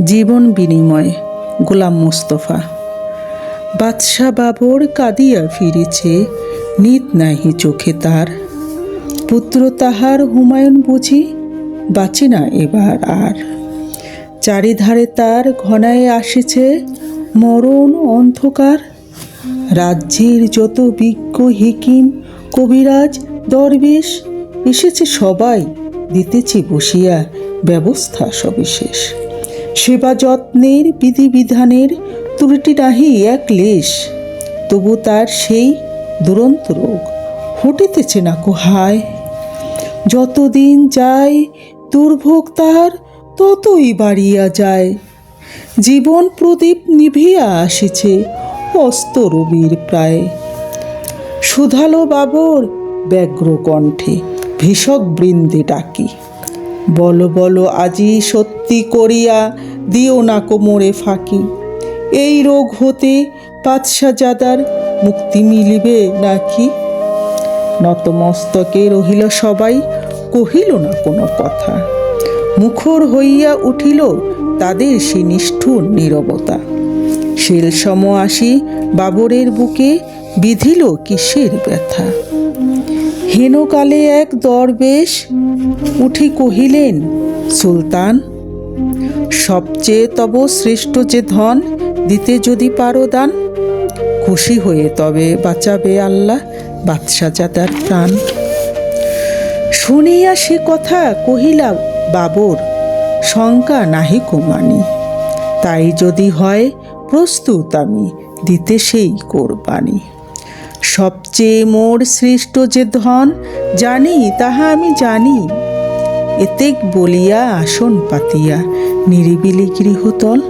জীবন বিনিময় গোলাম মোস্তফা। বাদশাহ বাবর কাঁদিয়া ফিরেছে, নিত নাহি চোখে তার। পুত্র তাহার হুমায়ুন বুঝি বাঁচে না এবার আর। চারিধারে তার ঘনায় আসিছে মরণ অন্ধকার। রাজ্যের যত বিজ্ঞ হিকিম কবিরাজ দরবেশ এসেছে সবাই, দিতেছে বসিয়া ব্যবস্থা সবিশেষ। সেবা যত্নের বিধিবিধানের ত্রুটি নাহি এক লেশ, তবু তার সেই দুরন্ত রোগ হটিতেছে না কো হায়। যতদিন যায় দুর্ভোগ তার ততই বাড়িয়া যায়। জীবন প্রদীপ নিভিয়া আসিছে অস্ত রবির প্রায়। সুধালো বাবর ব্যগ্র কণ্ঠে ভীষক বৃন্দে ডাকি, বলো বলো আজি সত্যি করিয়া দিও না কোমরে ফাঁকি। এই রোগ হতে বাদশাহজাদার মুক্তি মিলিবে নাকি? নতমস্তকে রহিল সবাই, কহিল না কোনো কথা। মুখর হইয়া উঠিল তাদের সে নিষ্ঠুর নীরবতা। শেলসম আসি বাবরের বুকে বিধিল কিসের ব্যথা। হেনকালে এক দরবেশ উঠি কহিলেন, সুলতান, সবচেয়ে তব শ্রেষ্ঠ যে ধন দিতে যদি পারো দান, খুশি হয়ে তবে বাঁচাবে আল্লাহ বাদশাহজাদার প্রাণ। শুনিয়া সে কথা কহিলা বাবর, শঙ্কা নাহি কুমানি। তাই যদি হয় প্রস্তুত আমি দিতে সেই কোরবানি। সবচেয়ে মোর শ্রেষ্ঠ যে ধন জানি তাহা আমি জানি। এতেক বলিয়া আসন পাতিয়া নিরিবিলি গৃহতল।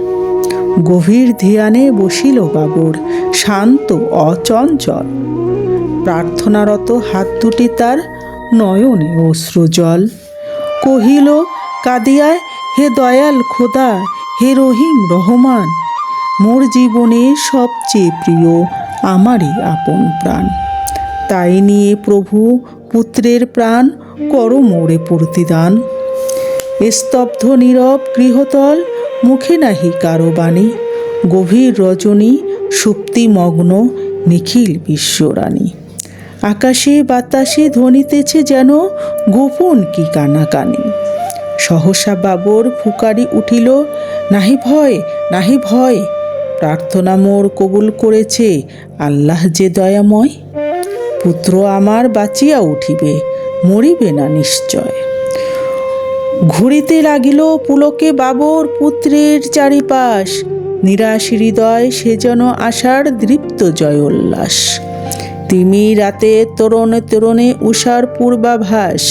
গভীর ধ্যানে বসিল বাবর শান্ত অচঞ্চল। প্রার্থনারত হাত দুটি তার নয়নে অশ্রুজল। কহিল কাঁদিয়া, হে দয়াল খোদা, হে রহিম রহমান, মোর জীবনের সবচেয়ে প্রিয় আমারই আপন প্রাণ। তাই নিয়ে প্রভু পুত্রের প্রাণ করো মোরে প্রতিদান। স্তব্ধ নীরব গৃহতল, মুখে নাহি কারো বাণী। গভীর রজনী সুপ্তিমগ্ন নিখিল বিশ্বরানী। আকাশে বাতাসে ধ্বনিতেছে যেন গোপন কি কানাকানি। সহসা বাবর ফুকারি উঠিল, নাহি ভয় নাহি ভয়, প্রার্থনা মোর কবুল করেছে আল্লাহ যে দয়াময়। পুত্র আমার বাঁচিয়া উঠিবে, মরিবে না নিশ্চয়। ঘুরিতে লাগিল পুলকে বাবর পুত্রের চারিপাশ। নিরাশ হৃদয় সে যেন আশার দৃপ্ত জয় উল্লাস। তিমি রাতে তরণে তরণে উষার পূর্বাভাস।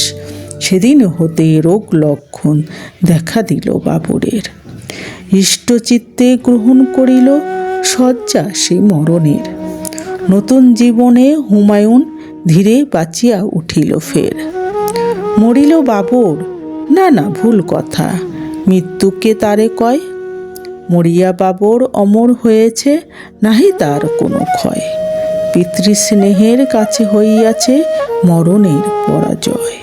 সেদিন হতে রোগ লক্ষণ দেখা দিল বাবরের। ইষ্টচিত্তে গ্রহণ করিল শয্যা সে মরণের। নতুন জীবনে হুমায়ুন ধীরে বাঁচিয়া উঠিল ফের। মরিল বাবর, না না ভুল কথা, মৃত্যুকে তারে কয়। মরিয়া বাবর অমর হয়েছে, নাহি তার কোনো ক্ষয়। পিতৃস্নেহের কাছে হইয়াছে মরণের পরাজয়।